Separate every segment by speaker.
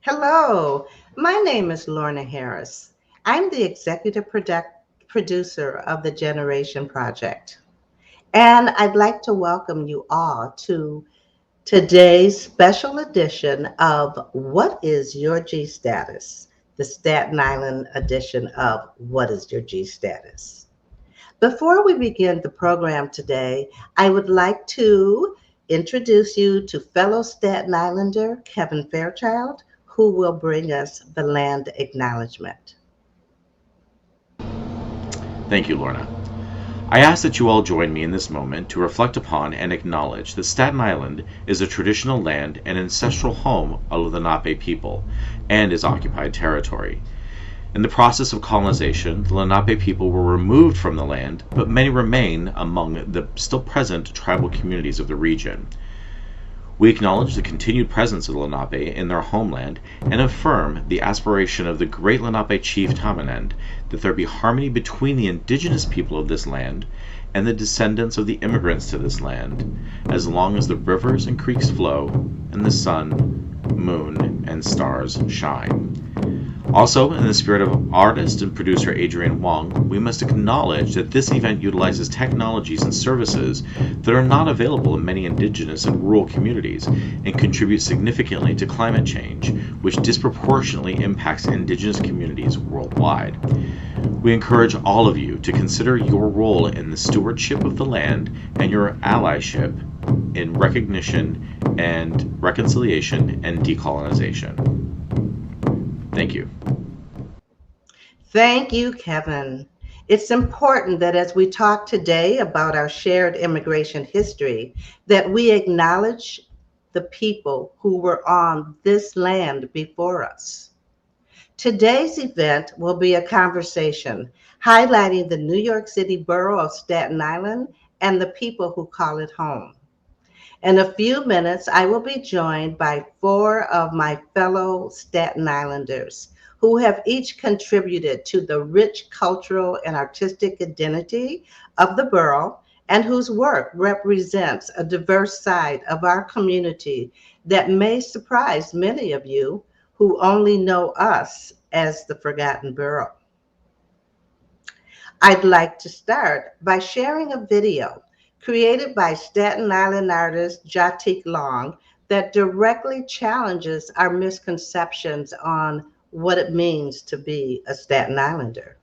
Speaker 1: Hello, my name is Lorna Harris. I'm the producer of the Generation Project, and I'd like to welcome you all to today's special edition of What is Your G Status? The Staten Island edition of What is Your G Status? Before we begin the program today, I would like to introduce you to fellow Staten Islander Kevin Fairchild, who will bring us the land acknowledgement.
Speaker 2: Thank you, Lorna. I ask that you all join me in this moment to reflect upon and acknowledge that Staten Island is a traditional land and ancestral home of the Lenape people and is occupied territory. In the process of colonization, the Lenape people were removed from the land, but many remain among the still present tribal communities of the region. We acknowledge the continued presence of the Lenape in their homeland and affirm the aspiration of the great Lenape chief Tamanend that there be harmony between the indigenous people of this land and the descendants of the immigrants to this land, as long as the rivers and creeks flow and the sun, moon, and stars shine. Also, in the spirit of artist and producer Adrian Wong, we must acknowledge that this event utilizes technologies and services that are not available in many indigenous and rural communities and contribute significantly to climate change, which disproportionately impacts indigenous communities worldwide. We encourage all of you to consider your role in the stewardship of the land and your allyship in recognition and reconciliation and decolonization. Thank you.
Speaker 1: Thank you, Kevin. It's important that as we talk today about our shared immigration history, that we acknowledge the people who were on this land before us. Today's event will be a conversation highlighting the New York City borough of Staten Island and the people who call it home. In a few minutes, I will be joined by four of my fellow Staten Islanders who have each contributed to the rich cultural and artistic identity of the borough and whose work represents a diverse side of our community that may surprise many of you who only know us as the Forgotten Borough. I'd like to start by sharing a video created by Staten Island artist Jatik Long that directly challenges our misconceptions on what it means to be a Staten Islander.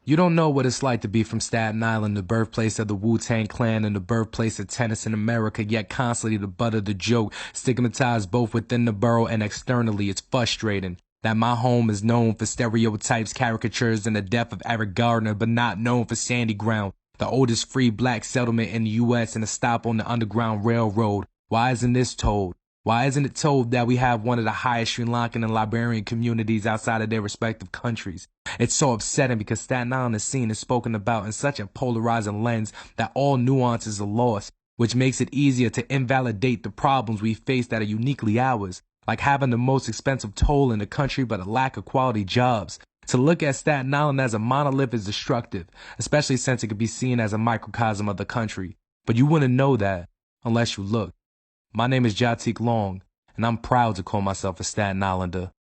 Speaker 3: You don't know what it's like to be from Staten Island, the birthplace of the Wu-Tang Clan and the birthplace of tennis in America, yet constantly the butt of the joke, stigmatized both within the borough and externally. It's frustrating that my home is known for stereotypes, caricatures, and the death of Eric Gardner, but not known for Sandy Ground, the oldest free black settlement in the U.S. and a stop on the Underground Railroad. Why isn't this told? Why isn't it told that we have one of the highest Sri Lankan and Liberian communities outside of their respective countries? It's so upsetting because Staten Island is seen and spoken about in such a polarizing lens that all nuances are lost, which makes it easier to invalidate the problems we face that are uniquely ours, like having the most expensive toll in the country but a lack of quality jobs. To look at Staten Island as a monolith is destructive, especially since it could be seen as a microcosm of the country. But you wouldn't know that unless you look. My name is Jatik Long, and I'm proud to call myself a Staten Islander.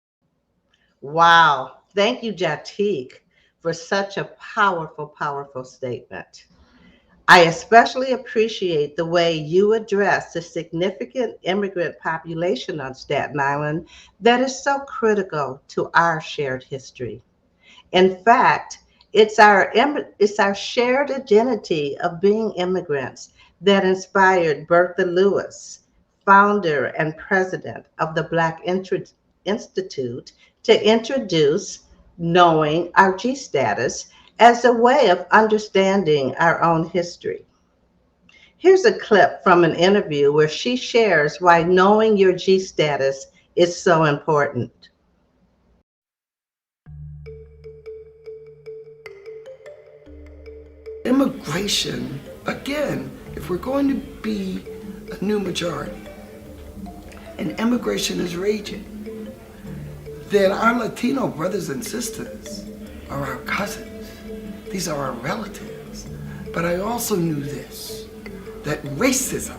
Speaker 1: Wow. Thank you, Jatik, for such a powerful, powerful statement. I especially appreciate the way you address the significant immigrant population on Staten Island that is so critical to our shared history. In fact, it's our shared identity of being immigrants that inspired Bertha Lewis, founder and president of the Black Institute, to introduce knowing our G status as a way of understanding our own history. Here's a clip from an interview where she shares why knowing your G status is so important.
Speaker 4: Immigration, again, if we're going to be a new majority, and immigration is raging, then our Latino brothers and sisters are our cousins. These are our relatives. But I also knew this, that racism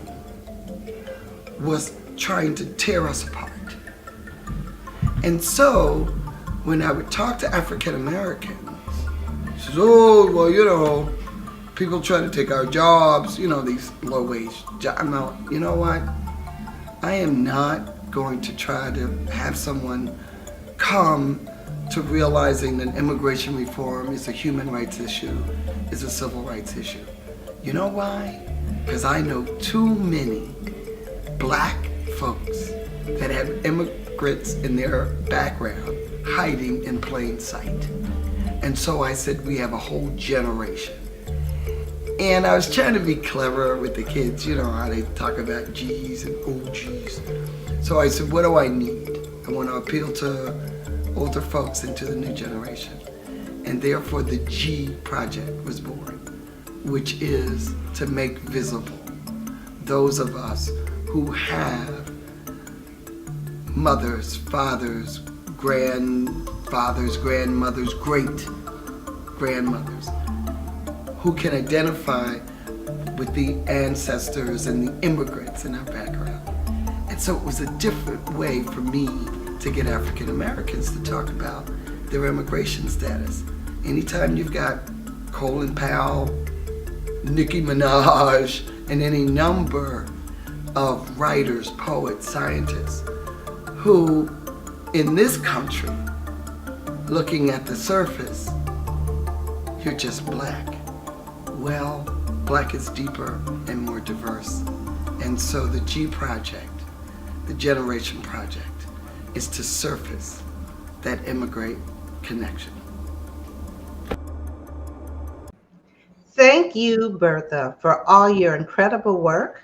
Speaker 4: was trying to tear us apart. And so when I would talk to African Americans, he says, oh, well, people trying to take our jobs, these low wage jobs. No, you know what? I am not going to try to have someone come to realizing that immigration reform is a human rights issue, is a civil rights issue. You know why? Because I know too many black folks that have immigrants in their background hiding in plain sight. And so I said, we have a whole generation. And I was trying to be clever with the kids, how they talk about G's and OGs. So I said, what do I need? I want to appeal to older folks and to the new generation. And therefore the G Project was born, which is to make visible those of us who have mothers, fathers, grandfathers, grandmothers, great-grandmothers, who can identify with the ancestors and the immigrants in our background. And so it was a different way for me to get African Americans to talk about their immigration status. Anytime you've got Colin Powell, Nicki Minaj, and any number of writers, poets, scientists who, in this country, looking at the surface, you're just black. Well, black is deeper and more diverse. And so the G Project, the Generation Project, is to surface that immigrant connection.
Speaker 1: Thank you, Bertha, for all your incredible work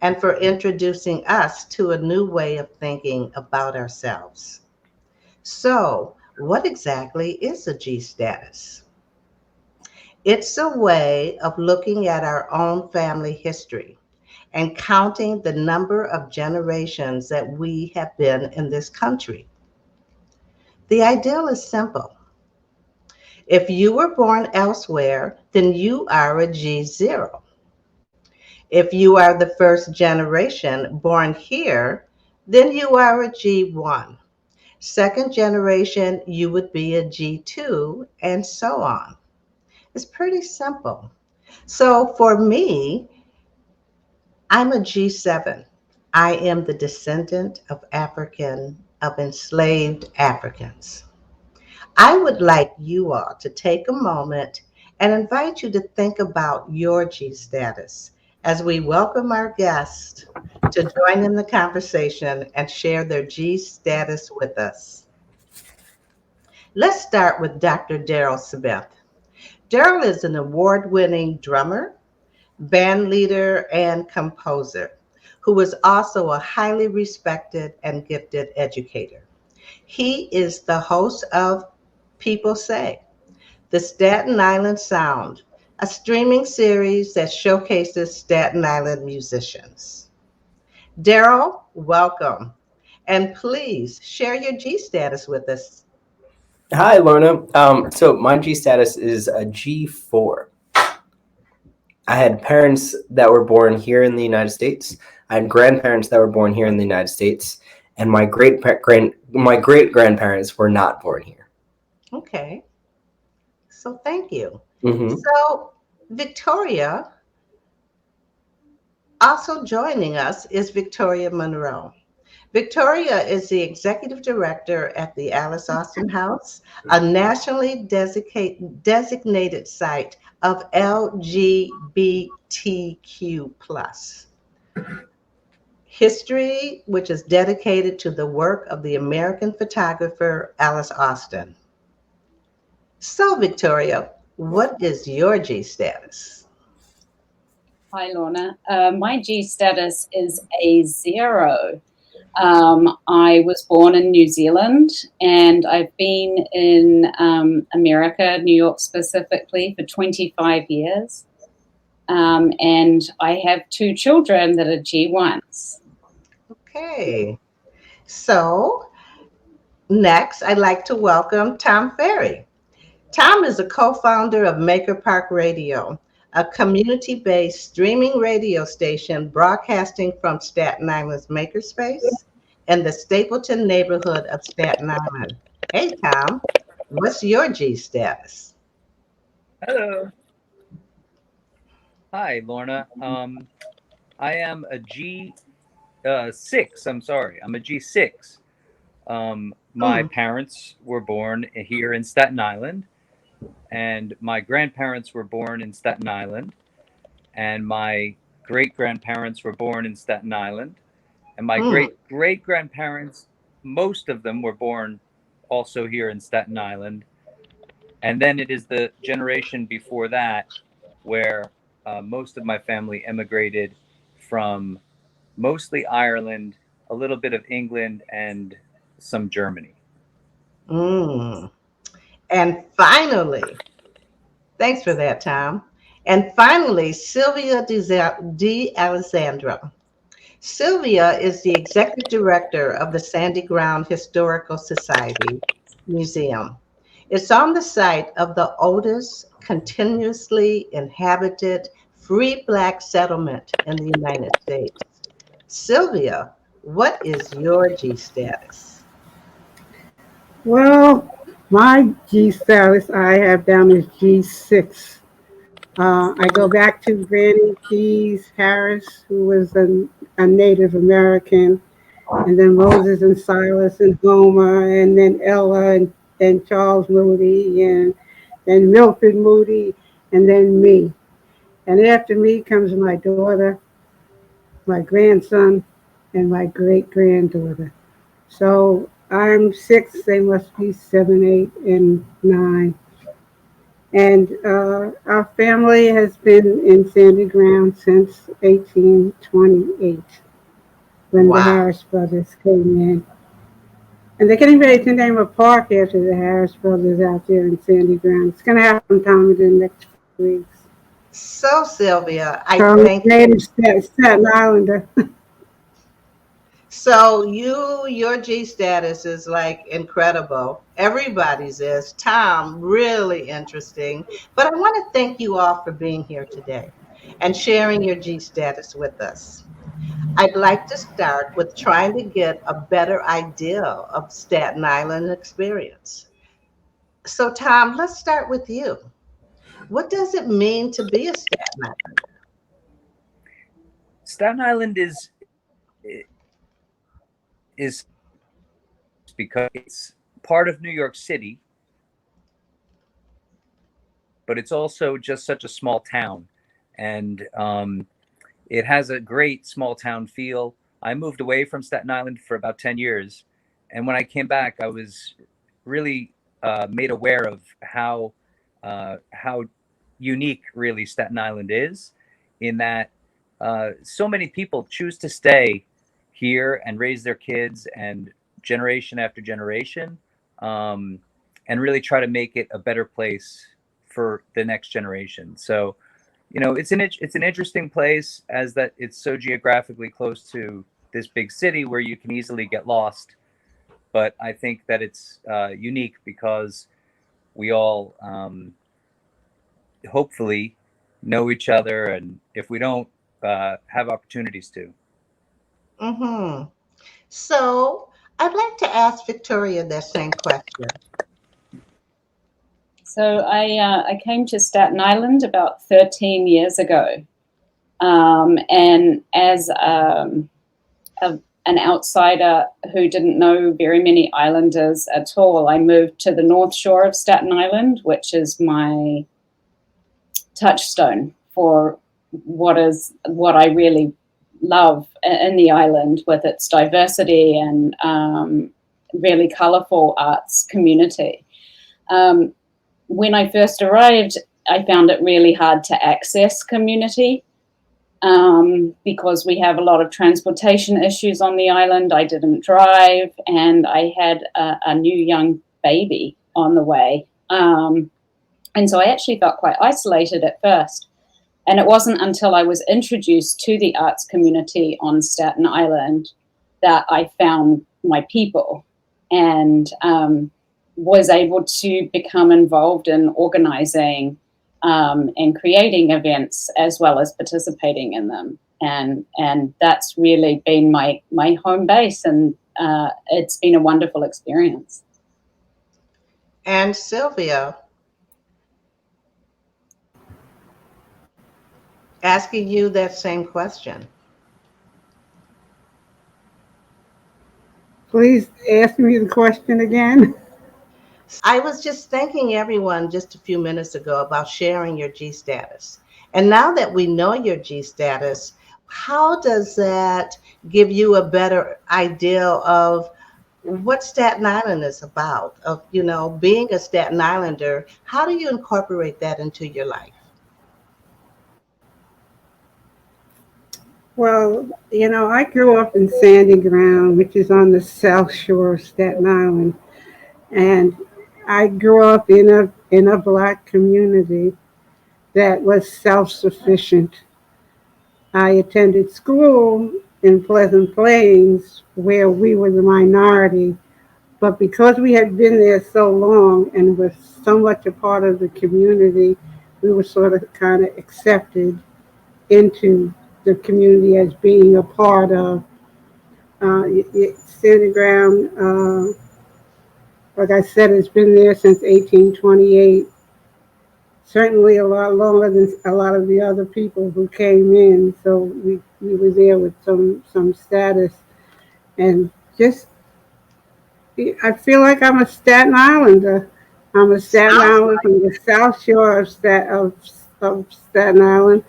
Speaker 1: and for introducing us to a new way of thinking about ourselves. So, what exactly is a G status? It's a way of looking at our own family history and counting the number of generations that we have been in this country. The ideal is simple. If you were born elsewhere, then you are a G0. If you are the first generation born here, then you are a G1. Second generation, you would be a G2, and so on. It's pretty simple. So for me, I'm a G7. I am the descendant of enslaved Africans. I would like you all to take a moment and invite you to think about your G status as we welcome our guests to join in the conversation and share their G status with us. Let's start with Dr. Darrell Smith. Darrell is an award-winning drummer, band leader, and composer who is also a highly respected and gifted educator. He is the host of People Say, the Staten Island Sound, a streaming series that showcases Staten Island musicians. Darrell, welcome, and please share your G status with us.
Speaker 5: Hi, Lorna. So my G status is a G4. I had parents that were born here in the United States. I had grandparents that were born here in the United States, and my great grandparents were not born here.
Speaker 1: Okay. So thank you.
Speaker 5: Mm-hmm.
Speaker 1: So Victoria, also joining us is Victoria Munro. Victoria is the executive director at the Alice Austen House, a nationally designated site of LGBTQ+ history, which is dedicated to the work of the American photographer Alice Austen. So, Victoria, what is your G status?
Speaker 6: Hi, Lorna. My G status is a 0. I was born in New Zealand, and I've been in America, New York specifically, for 25 years. And I have 2 children that are G1s.
Speaker 1: Okay. So next, I'd like to welcome Tom Ferrie. Tom is a co-founder of Maker Park Radio, a community-based streaming radio station broadcasting from Staten Island's Makerspace in the Stapleton neighborhood of Staten Island. Hey, Tom, what's your G status?
Speaker 7: Hello. Hi, Lorna. I am a G6. I'm sorry. I'm a G6. My
Speaker 1: Hmm.
Speaker 7: parents were born here in Staten Island, and my grandparents were born in Staten Island, and my great grandparents were born in Staten Island, and my
Speaker 1: Hmm.
Speaker 7: great great grandparents, most of them were born also here in Staten Island. And then it is the generation before that where most of my family emigrated from mostly Ireland, a little bit of England, and some Germany.
Speaker 1: Mm. And finally, thanks for that, Tom. And finally, Sylvia D'Allesandro. Sylvia is the executive director of the Sandy Ground Historical Society Museum. It's on the site of the oldest continuously inhabited free Black settlement in the United States. Sylvia, what is your G status?
Speaker 8: Well, my G status I have down as G6. I go back to Granny G's Harris, who was a Native American, and then Moses and Silas and Homer, and then Ella and Charles Moody, and then Milford Moody, and then me. And after me comes my daughter, my grandson, and my great granddaughter. So I'm 6, they must be 7, 8, and 9. And our family has been in Sandy Ground since 1828 when the
Speaker 1: Wow.
Speaker 8: Harris brothers came in. And they're getting ready to name a park after the Harris brothers out there in Sandy Ground. It's going to happen sometime in the next few weeks.
Speaker 1: So, Sylvia, I
Speaker 8: So I'm
Speaker 1: thank you.
Speaker 8: native Staten Islander.
Speaker 1: So your G status is like incredible. Everybody's is. Tom, really interesting. But I want to thank you all for being here today and sharing your G status with us. I'd like to start with trying to get a better idea of Staten Island experience. So, Tom, let's start with you. What does it mean to be a Staten Island?
Speaker 7: Staten Island is because it's part of New York City, but it's also just such a small town, and it has a great small town feel. I moved away from Staten Island for about 10 years, and when I came back, I was really made aware of how unique really Staten Island is, in that so many people choose to stay here and raise their kids, and generation after generation, um, and really try to make it a better place for the next generation. So, it's an interesting place, as that it's so geographically close to this big city where you can easily get lost. But I think that it's unique because we all hopefully know each other, and if we don't, have opportunities to.
Speaker 1: Hmm. So, I'd like to ask Victoria that same question.
Speaker 6: So I came to Staten Island about 13 years ago, and as an outsider who didn't know very many islanders at all, I moved to the North Shore of Staten Island, which is my touchstone for what I really love in the island, with its diversity and really colorful arts community. When I first arrived, I found it really hard to access community because we have a lot of transportation issues on the island. I didn't drive, and I had a new young baby on the way. And so I actually felt quite isolated at first. And it wasn't until I was introduced to the arts community on Staten Island that I found my people, and was able to become involved in organizing and creating events, as well as participating in them. And that's really been my home base. And it's been a wonderful experience.
Speaker 1: And Sylvia, asking you that same question.
Speaker 8: Please ask me the question again.
Speaker 1: I was just thanking everyone just a few minutes ago about sharing your G status. And now that we know your G status, how does that give you a better idea of what Staten Island is about, of, being a Staten Islander? How do you incorporate that into your life?
Speaker 8: Well, I grew up in Sandy Ground, which is on the south shore of Staten Island, and I grew up in a Black community that was self-sufficient. I attended school in Pleasant Plains, where we were the minority, but because we had been there so long and was so much a part of the community, we were sort of kind of accepted into the community as being a part of Sandy Ground. Like I said, it's been there since 1828. Certainly a lot longer than a lot of the other people who came in. So we were there with some status, and just I feel like I'm a Staten Islander. I'm a Staten Islander from the South Shore of Staten Island,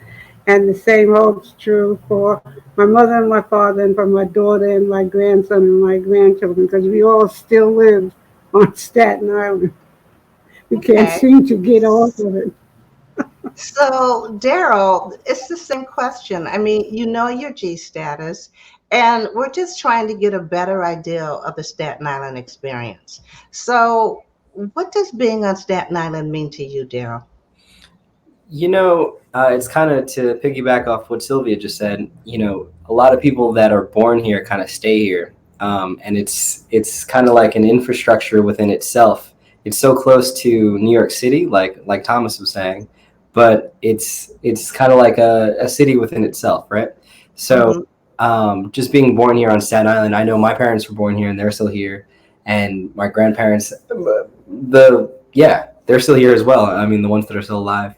Speaker 8: and the same holds true for my mother and my father, and for my daughter and my grandson and my grandchildren, because we all still live on Staten Island. We can't seem to get off of it.
Speaker 1: So, Darrell, it's the same question. I mean, your G status, and we're just trying to get a better idea of the Staten Island experience. So, what does being on Staten Island mean to you, Darrell?
Speaker 5: It's kind of to piggyback off what Sylvia just said. A lot of people that are born here kind of stay here, and it's kind of like an infrastructure within itself. It's so close to New York City, like Thomas was saying, but it's kind of like a city within itself, right? So just being born here on Staten Island, I know my parents were born here and they're still here, and my grandparents, they're still here as well. I mean, the ones that are still alive.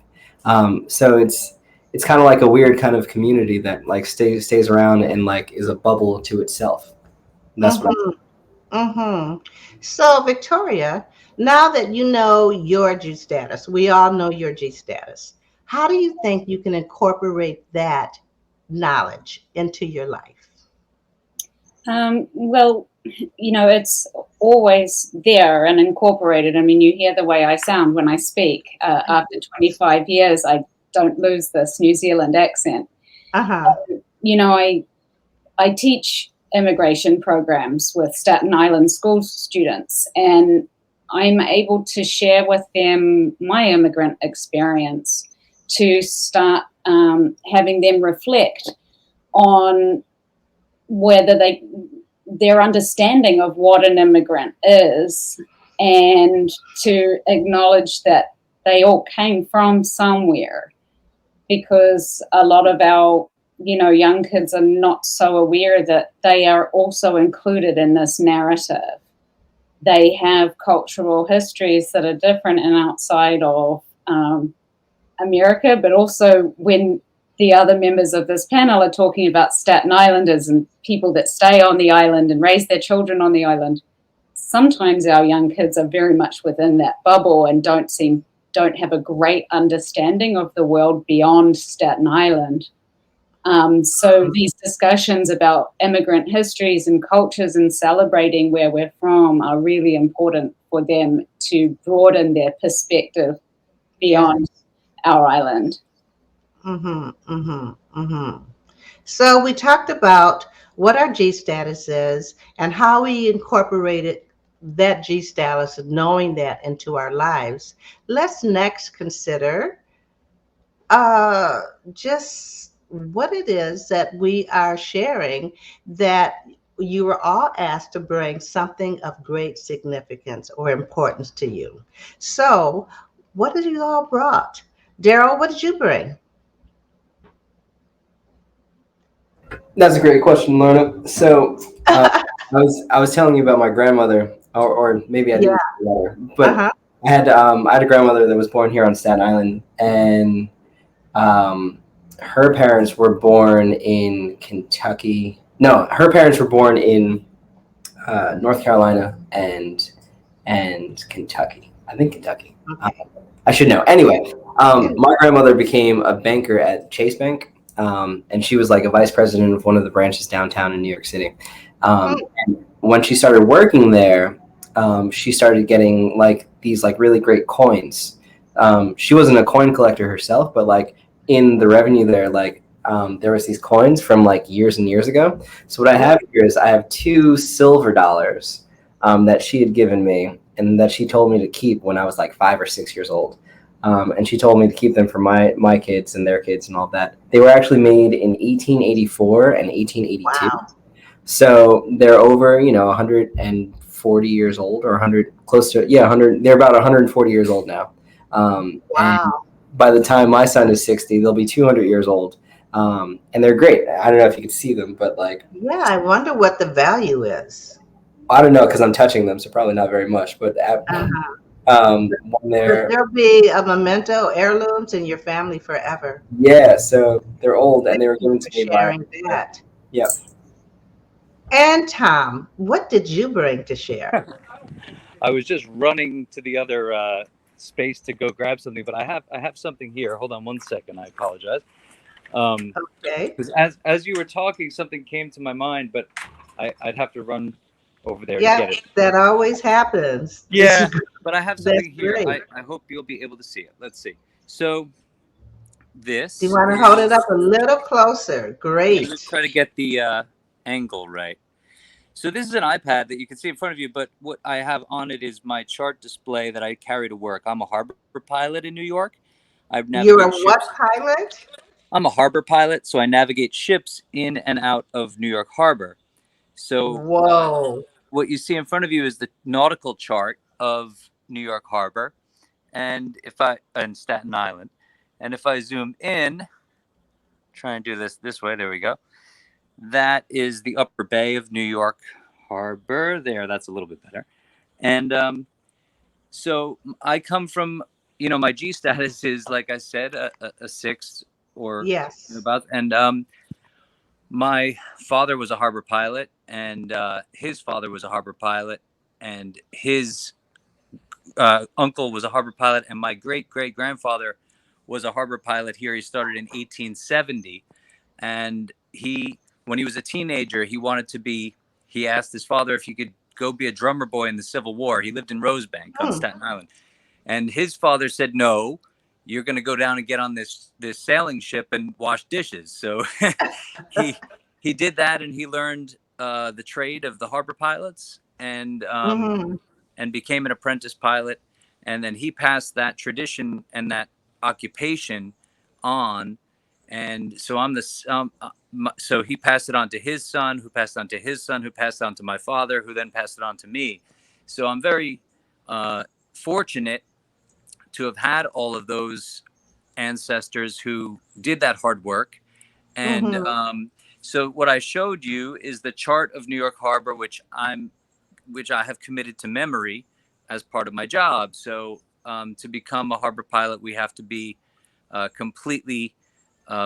Speaker 5: So it's kind of like a weird kind of community that like stays around and like is a bubble to itself. And that's what.
Speaker 1: So, Victoria, now that you know your G status, we all know your G status. How do you think you can incorporate that knowledge into your life?
Speaker 6: Well, it's always there and incorporated. I mean, you hear the way I sound when I speak. After 25 years, I don't lose this New Zealand accent. I teach immigration programs with Staten Island school students, and I'm able to share with them my immigrant experience to start having them reflect on whether their understanding of what an immigrant is, and to acknowledge that they all came from somewhere, because a lot of our young kids are not so aware that they are also included in this narrative. They have cultural histories that are different and outside of America, but also when the other members of this panel are talking about Staten Islanders and people that stay on the island and raise their children on the island, sometimes our young kids are very much within that bubble and don't have a great understanding of the world beyond Staten Island. So these discussions about immigrant histories and cultures and celebrating where we're from are really important for them to broaden their perspective beyond our island.
Speaker 1: So we talked about what our G status is and how we incorporated that G status and knowing that into our lives. Let's next consider just what it is that we are sharing, that you were all asked to bring something of great significance or importance to you. So what did you all brought? Darrell, what did you bring?
Speaker 5: That's a great question, Lorna. So I was telling you about my grandmother, or maybe I
Speaker 1: Yeah.
Speaker 5: didn't tell her, but
Speaker 1: Uh-huh.
Speaker 5: I had a grandmother that was born here on Staten Island, and um, her parents were born in Kentucky. No, her parents were born in North Carolina and Kentucky. I think Kentucky.
Speaker 1: Okay.
Speaker 5: I should know. Anyway, my grandmother became a banker at Chase Bank, and she was like a vice president of one of the branches downtown in New York City.
Speaker 1: Mm.
Speaker 5: And when she started working there, she started getting like these like really great coins. She wasn't a coin collector herself, but like in the revenue there, like there was these coins from like years and years ago. So what I have here is I have two silver dollars that she had given me and that she told me to keep when I was like 5 or 6 years old. And she told me to keep them for my kids and their kids and all that. They were actually made in 1884 and 1882.
Speaker 1: Wow.
Speaker 5: So they're over, 140 years old, or 100, close to, 100. They're about 140 years old now. And
Speaker 1: Wow.
Speaker 5: by the time my son is 60, they'll be 200 years old. And they're great. I don't know if you can see them, but like,
Speaker 1: Yeah, I wonder what the value is.
Speaker 5: I don't know because I'm touching them, so probably not very much. But when
Speaker 1: But
Speaker 5: they're,
Speaker 1: there'll be a memento, heirlooms in your family forever.
Speaker 5: so they're old and
Speaker 1: Thank
Speaker 5: they were
Speaker 1: you
Speaker 5: given
Speaker 1: for
Speaker 5: to me by,
Speaker 1: sharing that.
Speaker 5: yeah.
Speaker 1: And Tom, what did you bring to share?
Speaker 7: I was just running to the other space to go grab something, but I have something here. Hold on one second. I apologize.
Speaker 1: Okay.
Speaker 7: Because as you were talking, something came to my mind, but I'd have to run over there to
Speaker 1: Yeah,
Speaker 7: get it.
Speaker 1: that always happens.
Speaker 7: Yeah, but I have
Speaker 1: That's
Speaker 7: something here.
Speaker 1: great.
Speaker 7: I hope you'll be able to see it. Let's see. So this
Speaker 1: Do you want to
Speaker 7: is,
Speaker 1: hold it up a little closer?
Speaker 7: let
Speaker 1: Great.
Speaker 7: me try to get the angle right. So this is an iPad that you can see in front of you, but what I have on it is my chart display that I carry to work. I'm a harbor pilot in New York. I
Speaker 1: You're a
Speaker 7: navigate
Speaker 1: what
Speaker 7: ships.
Speaker 1: pilot?
Speaker 7: I'm a harbor pilot, so I navigate ships in and out of New York Harbor. So
Speaker 1: Whoa.
Speaker 7: what you see in front of you is the nautical chart of New York Harbor, and Staten Island, and if I zoom in, try and do this way. There we go. That is the upper bay of New York Harbor. There, that's a little bit better. And so I come from, my G status is, like I said, a 6 or
Speaker 1: Yes.
Speaker 7: about, and my father was a harbor pilot, and his father was a harbor pilot, and his uncle was a harbor pilot, and my great grandfather was a harbor pilot here. He started in 1870, and when he was a teenager, he asked his father if he could go be a drummer boy in the Civil War. He lived in Rosebank on Staten Island, and his father said, "No, you're going to go down and get on this sailing ship and wash dishes." So he did that, and he learned the trade of the harbor pilots, and became an apprentice pilot. And then he passed that tradition and that occupation on. And so so he passed it on to his son, who passed it on to his son, who passed it on to my father, who then passed it on to me. So I'm very fortunate to have had all of those ancestors who did that hard work. And so what I showed you is the chart of New York Harbor, which I have committed to memory as part of my job. So to become a harbor pilot, we have to be completely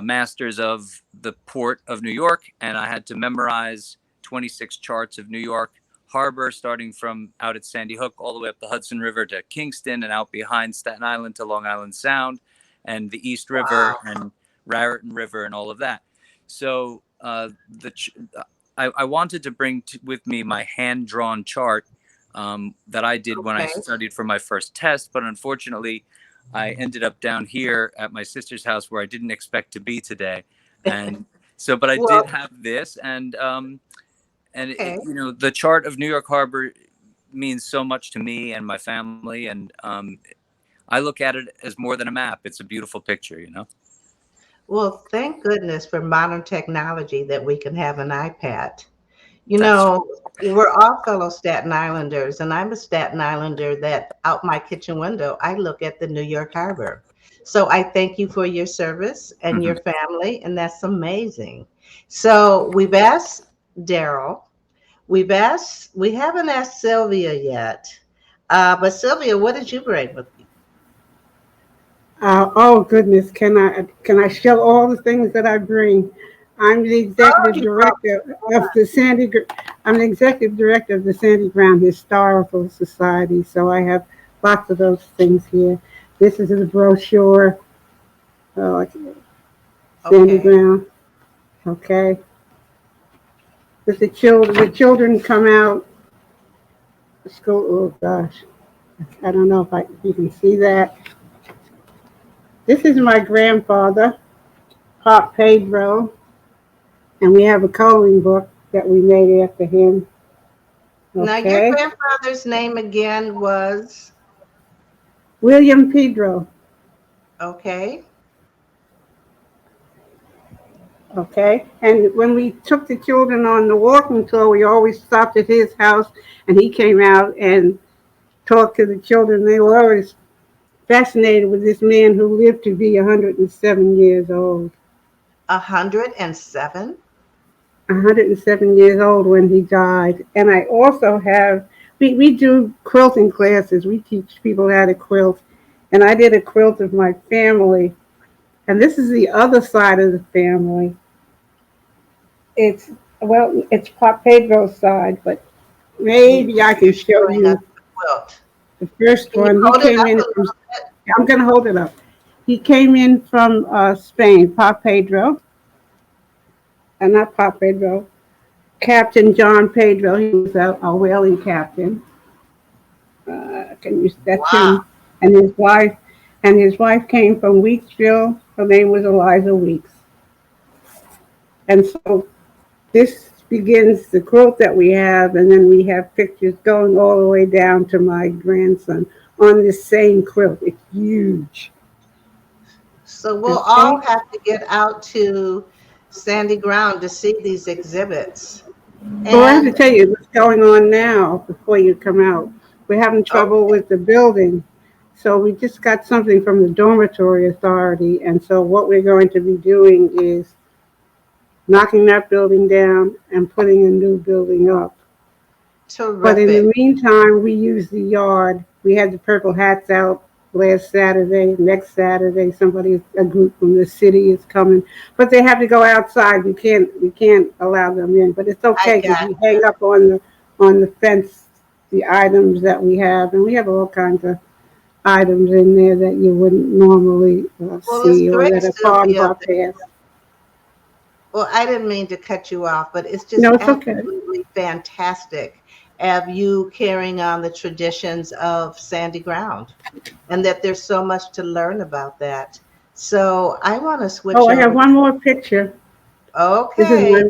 Speaker 7: masters of the port of New York. And I had to memorize 26 charts of New York Harbor, starting from out at Sandy Hook all the way up the Hudson River to Kingston, and out behind Staten Island to Long Island Sound and the East River and Raritan River and all of that. So I wanted to bring with me my hand-drawn chart that I did when I studied for my first test, but unfortunately I ended up down here at my sister's house where I didn't expect to be today. And so, but I did have this, and the chart of New York Harbor means so much to me and my family, and I look at it as more than a map. It's a beautiful picture,
Speaker 1: Well, thank goodness for modern technology that we can have an iPad. We're all fellow Staten Islanders, and I'm a Staten Islander that out my kitchen window, I look at the New York Harbor. So I thank you for your service and your family, and that's amazing. So we've asked Darrell, We haven't asked Sylvia yet. But Sylvia, what did you bring with you?
Speaker 8: Oh goodness, can I show all the things that I bring? I'm the
Speaker 1: Oh,
Speaker 8: executive
Speaker 1: you brought
Speaker 8: director of the I'm the executive director of the Sandy Ground Historical Society, so I have lots of those things here. This is a brochure. Oh, Sandy
Speaker 1: okay.
Speaker 8: Ground. Okay. If the children come out school. Oh gosh, I don't know if you can see that. This is my grandfather, Pop Pedro, and we have a coloring book that we made after him.
Speaker 1: Now, your
Speaker 8: Okay,
Speaker 1: grandfather's name again was
Speaker 8: William Pedro.
Speaker 1: okay.
Speaker 8: Okay, and when we took the children on the walking tour, we always stopped at his house, and he came out and talked to the children. They were always fascinated with this man who lived to be 107 years old.
Speaker 1: 107.
Speaker 8: 107 years old when he died. And I also have, we do quilting classes. We teach people how to quilt. And I did a quilt of my family. And this is the other side of the family. It's Pop Pedro's side, but maybe I can show
Speaker 1: Showing us
Speaker 8: you
Speaker 1: the quilt.
Speaker 8: the first
Speaker 1: Can you
Speaker 8: one. He
Speaker 1: hold it
Speaker 8: came
Speaker 1: up a
Speaker 8: in from,
Speaker 1: little bit?
Speaker 8: I'm going to hold it up. He came in from Spain, Pop Pedro, and not Pop Pedro, Captain John Pedro. He was a whaling captain. That's
Speaker 1: Wow.
Speaker 8: him, and his wife came from Weeksville. Her name was Eliza Weeks, and so this begins the quilt that we have, and then we have pictures going all the way down to my grandson on this same quilt. It's huge.
Speaker 1: So we'll
Speaker 8: Okay.
Speaker 1: all have to get out to Sandy Ground to see these exhibits.
Speaker 8: Well, I have to
Speaker 1: And
Speaker 8: tell you what's going on now before you come out. We're having trouble
Speaker 1: okay,
Speaker 8: with the building. So we just got something from the dormitory authority. And so what we're going to be doing is knocking that building down and putting a new building up. But in
Speaker 1: terrific.
Speaker 8: the meantime, we use the yard. We had the purple hats out last Saturday. Next Saturday, a group from the city is coming, but they have to go outside. We can't allow them in. But it's
Speaker 1: I
Speaker 8: okay because
Speaker 1: got
Speaker 8: we hang up on the fence the items that we have, and we have all kinds of items in there that you wouldn't normally
Speaker 1: well, it's
Speaker 8: see or
Speaker 1: great,
Speaker 8: that are part of
Speaker 1: Sylvia.
Speaker 8: our past.
Speaker 1: Well, I didn't mean to cut you off, but it's just
Speaker 8: No, it's okay.
Speaker 1: absolutely fantastic of you carrying on the traditions of Sandy Ground and that there's so much to learn about that. So I want to
Speaker 8: Oh,
Speaker 1: switch
Speaker 8: I have
Speaker 1: over.
Speaker 8: one more picture. This is
Speaker 1: Okay.
Speaker 8: my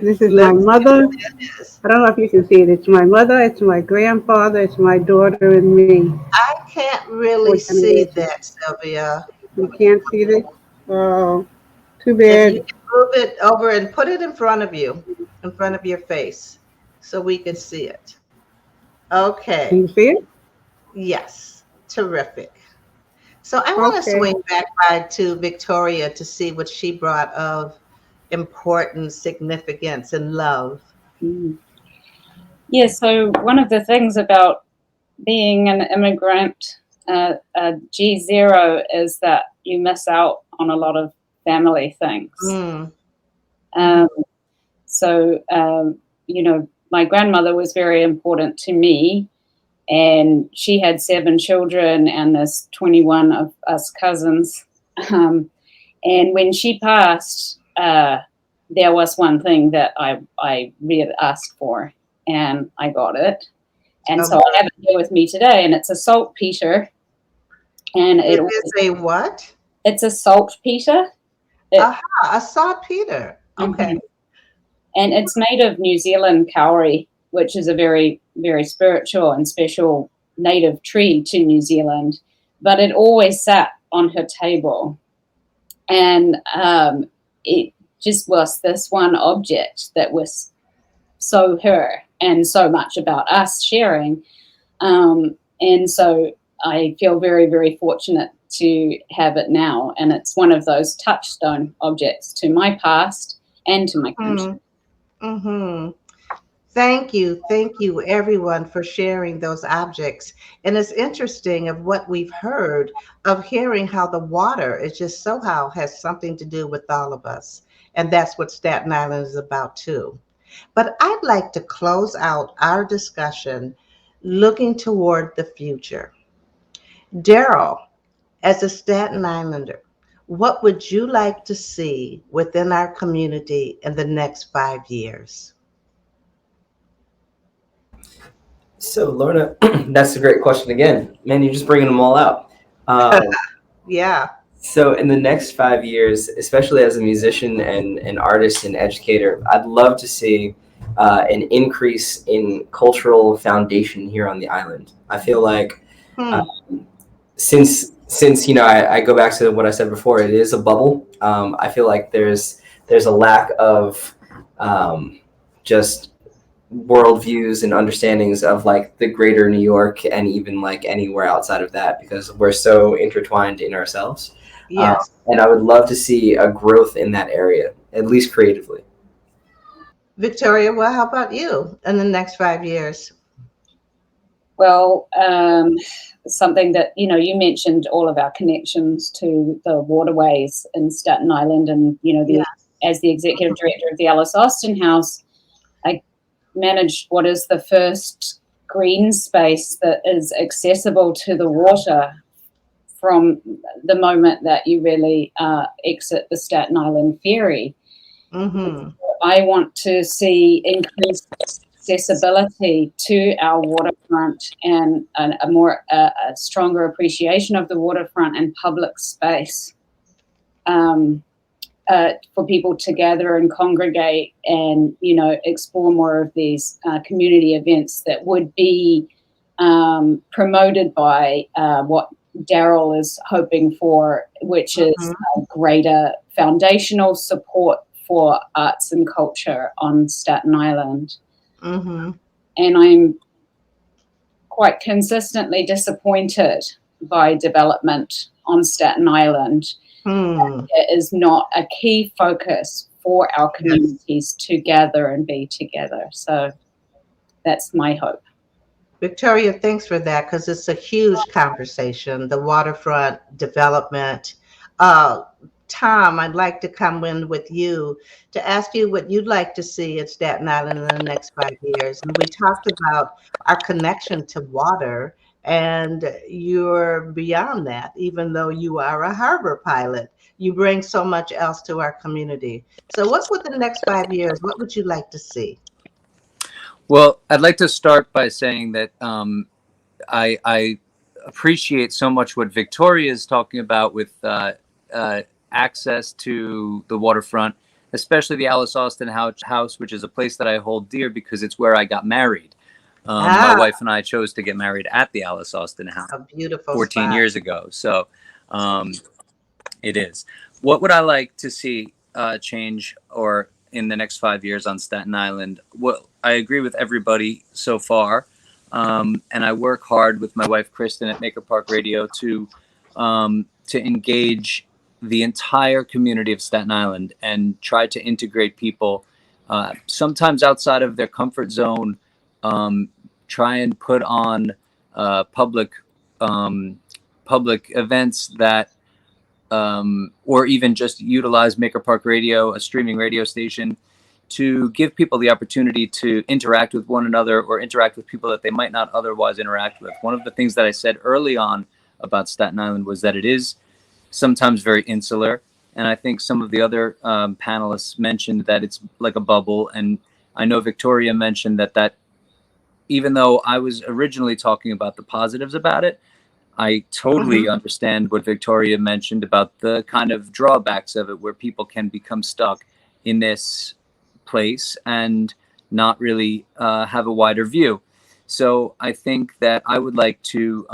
Speaker 8: this is my
Speaker 1: Let's see
Speaker 8: mother.
Speaker 1: what that is.
Speaker 8: I don't know if you can see it. It's my mother, it's my grandfather, it's my daughter, and me.
Speaker 1: I can't really
Speaker 8: Fourth
Speaker 1: see
Speaker 8: generation.
Speaker 1: that, Sylvia.
Speaker 8: You can't see this? Oh, too
Speaker 1: If you
Speaker 8: bad.
Speaker 1: can move it over and put it in front of you, in front of your face, so we can see it.
Speaker 8: Can
Speaker 1: Okay.
Speaker 8: you see it?
Speaker 1: Yes. Terrific. So I want to
Speaker 8: Okay.
Speaker 1: swing back by to Victoria to see what she brought of importance, significance, and love.
Speaker 6: Mm. Yeah, so one of the things about being an immigrant, G0, is that you miss out on a lot of family things.
Speaker 1: Mm.
Speaker 6: Um, so, my grandmother was very important to me, and she had 7 children, and there's 21 of us cousins. And when she passed, there was one thing that I really asked for, and I got it. And so
Speaker 1: Okay.
Speaker 6: I have it here with me today, and it's a saltpeter, and
Speaker 1: It is a what?
Speaker 6: it's a saltpeter.
Speaker 1: Aha, a saltpeter. Okay.
Speaker 6: Mhm. And it's made of New Zealand kauri, which is a very, very spiritual and special native tree to New Zealand. But it always sat on her table. And it just was this one object that was so her and so much about us sharing. And so I feel very, very fortunate to have it now. And it's one of those touchstone objects to my past and to my country.
Speaker 1: Mm-hmm. Thank you, everyone, for sharing those objects. And it's interesting of what we've heard of hearing how the water is just somehow has something to do with all of us. And that's what Staten Island is about, too. But I'd like to close out our discussion looking toward the future. Darrell, as a Staten Islander, what would you like to see within our community in the next 5 years?
Speaker 5: So, Lorna, that's a great question again. Man, you're just bringing them all out. Um,
Speaker 1: Yeah.
Speaker 5: so, in the next 5 years, especially as a musician and an artist and educator, I'd love to see an increase in cultural foundation here on the island. I feel like
Speaker 1: Hmm.
Speaker 5: um, since I go back to what I said before, it is a bubble. I feel like there's a lack of just worldviews and understandings of like the greater New York and even like anywhere outside of that because we're so intertwined in ourselves.
Speaker 1: Yes.
Speaker 5: And I would love to see a growth in that area, at least creatively.
Speaker 1: Victoria, well, how about you in the next 5 years?
Speaker 6: Well, something that, you mentioned all of our connections to the waterways in Staten Island and,
Speaker 1: Yeah.
Speaker 6: as the executive director of the Austen House, I managed what is the first green space that is accessible to the water from the moment that you really exit the Staten Island ferry.
Speaker 1: Mm-hmm.
Speaker 6: I want to see increased accessibility to our waterfront and a stronger appreciation of the waterfront and public space for people to gather and congregate and, explore more of these community events that would be promoted by what Darrell is hoping for, which is greater foundational support for arts and culture on Staten Island.
Speaker 1: Mm-hmm.
Speaker 6: And I'm quite consistently disappointed by development on Staten Island. It is not a key focus for our communities to gather and be together. So that's my hope.
Speaker 1: Victoria, thanks for that because it's a huge conversation, the waterfront development. Tom, I'd like to come in with you to ask you what you'd like to see at Staten Island in the next 5 years. And we talked about our connection to water, and you're beyond that, even though you are a harbor pilot. You bring so much else to our community. So what's with the next 5 years? What would you like to see?
Speaker 7: Well, I'd like to start by saying that I appreciate so much what Victoria is talking about with access to the waterfront, especially the Austen house, which is a place that I hold dear because it's where I got married. My wife and I chose to get married at the Austen house
Speaker 1: a beautiful
Speaker 7: 14
Speaker 1: spot.
Speaker 7: years ago. So it is. What would I like to see change or in the next 5 years on Staten Island? Well, I agree with everybody so far. And I work hard with my wife, Kristen, at Maker Park Radio to engage the entire community of Staten Island and try to integrate people, sometimes outside of their comfort zone, try and put on public events that, or even just utilize Maker Park Radio, a streaming radio station, to give people the opportunity to interact with one another or interact with people that they might not otherwise interact with. One of the things that I said early on about Staten Island was that it is sometimes very insular. And I think some of the other panelists mentioned that it's like a bubble. And I know Victoria mentioned that even though I was originally talking about the positives about it, I totally understand what Victoria mentioned about the kind of drawbacks of it, where people can become stuck in this place and not really have a wider view. So I think that I would like to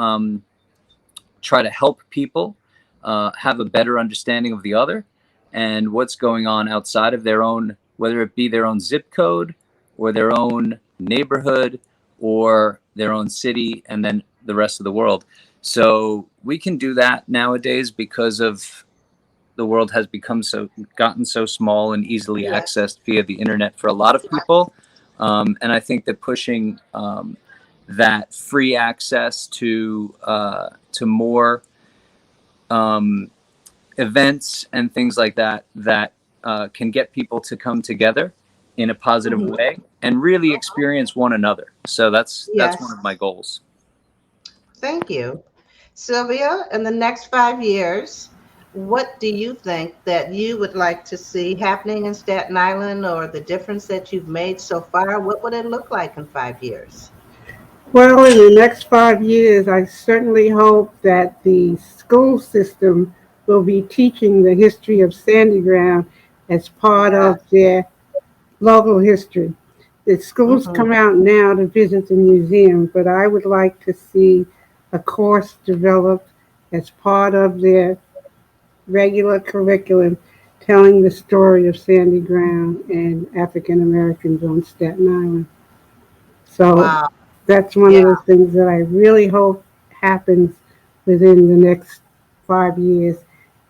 Speaker 7: try to help people have a better understanding of the other and what's going on outside of their own, whether it be their own zip code or their own neighborhood or their own city and then the rest of the world. So we can do that nowadays because of the world has gotten so small and easily accessed via the internet for a lot of people. And I think that pushing that free access to more events and things like that can get people to come together in a positive way and really experience one another. So that's one of my goals.
Speaker 1: Thank you. Sylvia, in the next 5 years, what do you think that you would like to see happening in Staten Island, or the difference that you've made so far? What would it look like in 5 years?
Speaker 8: Well, in the next 5 years, I certainly hope that the school system will be teaching the history of Sandy Ground as part of their local history. The schools come out now to visit the museum, but I would like to see a course developed as part of their regular curriculum telling the story of Sandy Ground and African Americans on Staten Island. So that's one of the things that I really hope happens within the next 5 years.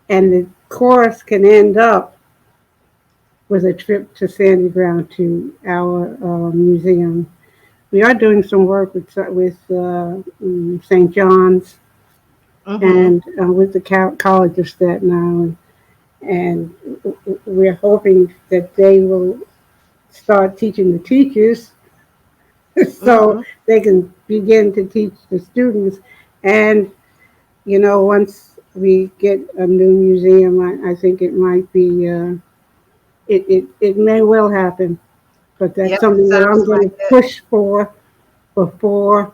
Speaker 8: And the course can end up with a trip to Sandy Ground to our museum. We are doing some work with St. John's and with the College of Staten Island. And we're hoping that they will start teaching the teachers so they can begin to teach the students. And, you know, once we get a new museum, I think it might be, it may well happen. But that's something that I'm going to push for before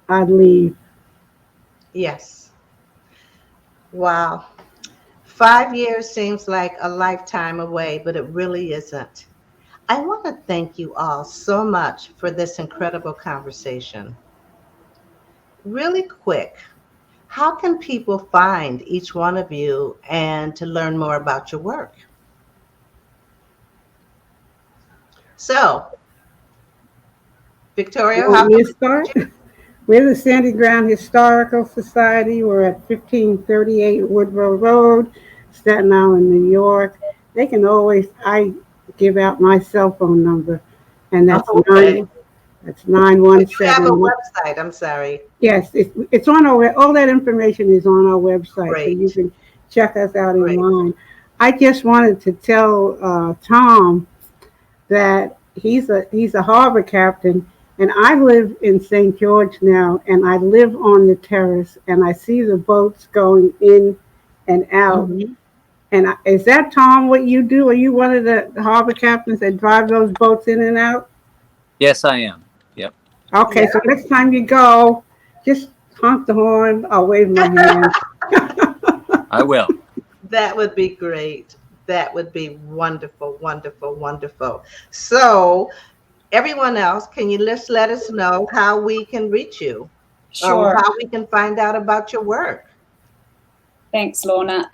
Speaker 8: I leave.
Speaker 1: Yes. Wow. 5 years seems like a lifetime away, but it really isn't. I want to thank you all so much for this incredible conversation. Really quick, how can people find each one of you and to learn more about your work? So, Victoria, how can we
Speaker 8: start? We're the Sandy Ground Historical Society. We're at 1538 Woodrow Road, Staten Island, New York. They can always, I give out my cell phone number, and that's 917.
Speaker 1: You have a website, I'm sorry.
Speaker 8: Yes, it's on our, all that information is on our website, so you can check us out online. I just wanted to tell Tom that he's a harbor captain, and I live in St. George now, and I live on the terrace, and I see the boats going in and out. And is that, Tom, what you do? Are you one of the harbor captains that drive those boats in and out?
Speaker 7: Yes, I am. Yep.
Speaker 8: Okay, so next time you go, just honk the horn. I'll wave my hand.
Speaker 7: I will.
Speaker 1: That would be great. That would be wonderful, wonderful, wonderful. So, everyone else, can you just let us know how we can reach you?
Speaker 6: Sure.
Speaker 1: Or how we can find out about your work?
Speaker 6: Thanks, Lorna.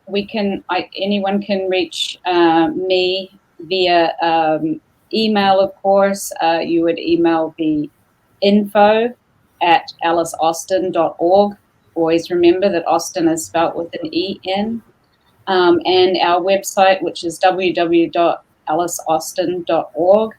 Speaker 6: Anyone can reach me via email, of course. You would email the info@aliceaustin.org. Always remember that Austen is spelt with an E-N. And our website, which is www.aliceaustin.org,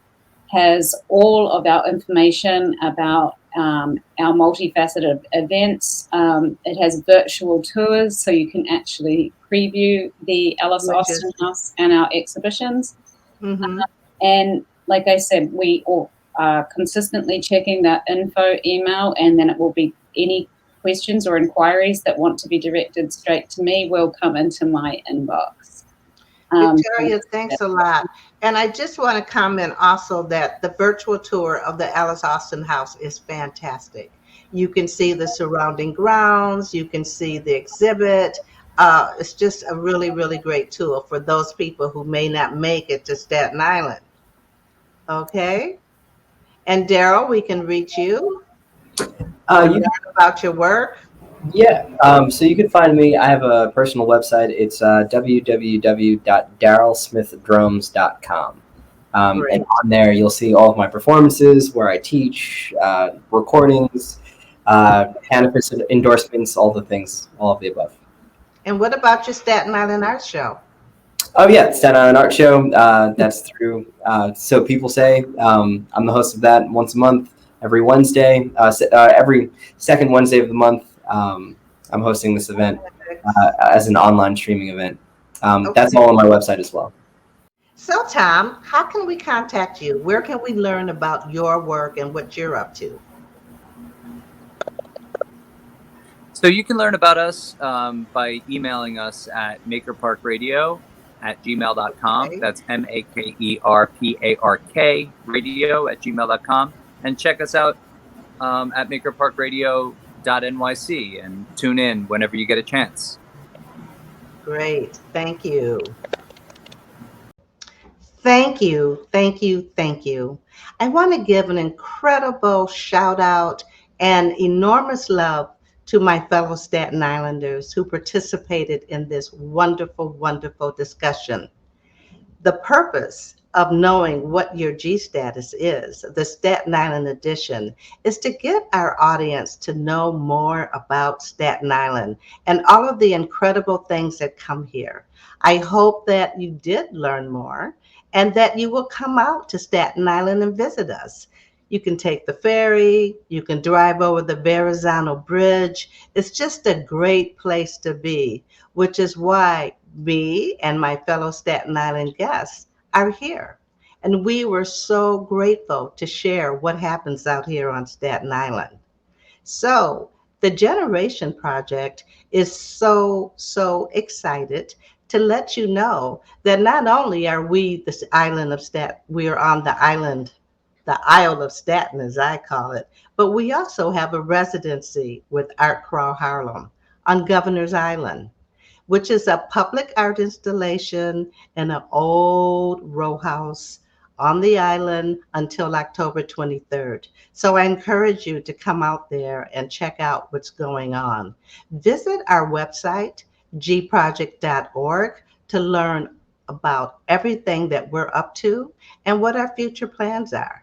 Speaker 6: has all of our information about our multifaceted events. It has virtual tours, so you can actually preview the Alice Austen House and our exhibitions. And like I said, we are consistently checking that info email, and then it will be any questions or inquiries that want to be directed straight to me will come into my inbox.
Speaker 1: Victoria, thanks a lot. And I just want to comment also that the virtual tour of the Alice Austen House is fantastic. You can see the surrounding grounds, you can see the exhibit. It's just a really, really great tool for those people who may not make it to Staten Island. Okay? And Darrell, we can reach you. Learn about your work.
Speaker 5: Yeah, so you can find me. I have a personal website. It's www.darrellsmithdrums.com. And on there, you'll see all of my performances, where I teach, recordings, cannabis endorsements, all the things, all of the above.
Speaker 1: And what about your Staten Island Art Show?
Speaker 5: Oh yeah, Staten Island Art Show. That's through So People Say. I'm the host of that once a month, every Wednesday, every second Wednesday of the month. I'm hosting this event as an online streaming event. That's all on my website as well.
Speaker 1: So, Tom, how can we contact you? Where can we learn about your work and what you're up to?
Speaker 7: So you can learn about us by emailing us at makerparkradio@gmail.com.
Speaker 1: Okay.
Speaker 7: That's MAKERPARK radio@gmail.com. And check us out at makerparkradio.nyc and tune in whenever you get a chance.
Speaker 1: Great. Thank you. Thank you. Thank you. Thank you. I want to give an incredible shout out and enormous love to my fellow Staten Islanders who participated in this wonderful, wonderful discussion. The purpose of knowing what your G status is, the Staten Island edition, is to get our audience to know more about Staten Island and all of the incredible things that come here. I hope that you did learn more and that you will come out to Staten Island and visit us. You can take the ferry, you can drive over the Verrazano Bridge. It's just a great place to be, which is why me and my fellow Staten Island guests are here. And we were so grateful to share what happens out here on Staten Island. So the Generation Project is so excited to let you know that not only are we the island of Staten, we are on the island, the Isle of Staten, as I call it, but we also have a residency with Art Crawl Harlem on Governor's Island, which is a public art installation in an old row house on the island until October 23rd. So I encourage you to come out there and check out what's going on. Visit our website, gproject.org, to learn about everything that we're up to and what our future plans are.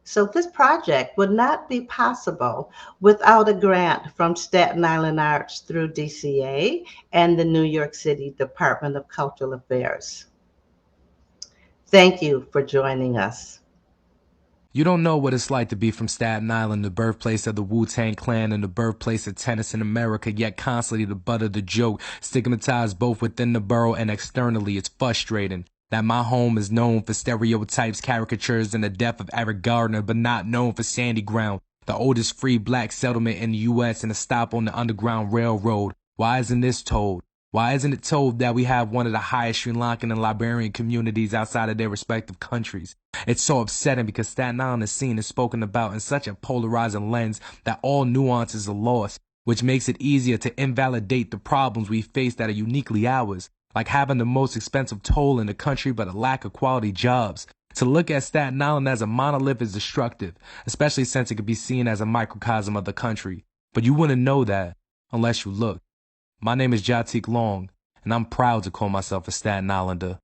Speaker 1: So this project would not be possible without a grant from Staten Island Arts through DCA and the New York City Department of Cultural Affairs. Thank you for joining us.
Speaker 3: You don't know what it's like to be from Staten Island, the birthplace of the Wu-Tang Clan and the birthplace of tennis in America, yet constantly the butt of the joke, stigmatized both within the borough and externally. It's frustrating that my home is known for stereotypes, caricatures, and the death of Eric Gardner, but not known for Sandy Ground, the oldest free black settlement in the U.S. and a stop on the Underground Railroad. Why isn't this told? Why isn't it told that we have one of the highest Sri Lankan and Liberian communities outside of their respective countries? It's so upsetting because Staten Island is seen and spoken about in such a polarizing lens that all nuances are lost, which makes it easier to invalidate the problems we face that are uniquely ours, like having the most expensive toll in the country but a lack of quality jobs. To look at Staten Island as a monolith is destructive, especially since it could be seen as a microcosm of the country. But you wouldn't know that unless you look. My name is Jatik Long, and I'm proud to call myself a Staten Islander.